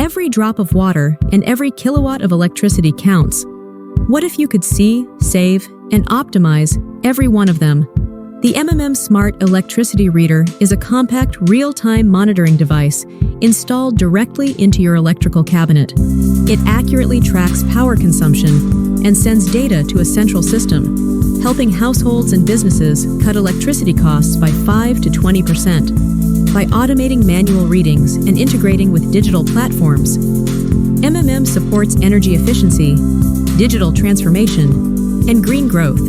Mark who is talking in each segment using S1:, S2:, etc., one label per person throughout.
S1: Every drop of water and every kilowatt of electricity counts. What if you could see, save, and optimize every one of them? The Smart Electricity Reader is a compact, real-time monitoring device installed directly into your electrical cabinet. It accurately tracks power consumption and sends data to a central system, helping households and businesses cut electricity costs by 5 to 20%. By automating manual readings and integrating with digital platforms, supports energy efficiency, digital transformation, and green growth.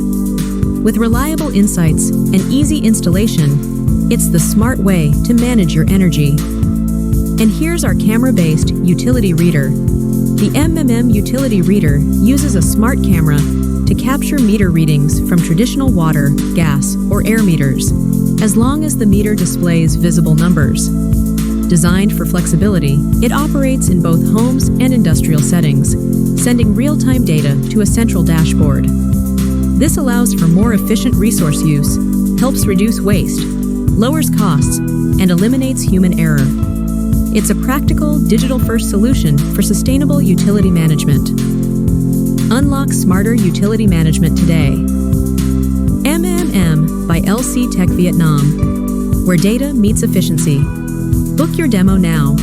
S1: With reliable insights and easy installation, it's the smart way to manage your energy. And here's our camera-based utility reader. The Utility Reader uses a smart camera to capture meter readings from traditional water, gas, or air meters, as long as the meter displays visible numbers. Designed for flexibility, it operates in both homes and industrial settings, sending real-time data to a central dashboard. This allows for more efficient resource use, helps reduce waste, lowers costs, and eliminates human error. It's a practical, digital-first solution for sustainable utility management. Unlock smarter utility management today. by LC Tech Vietnam, where data meets efficiency. Book your demo now.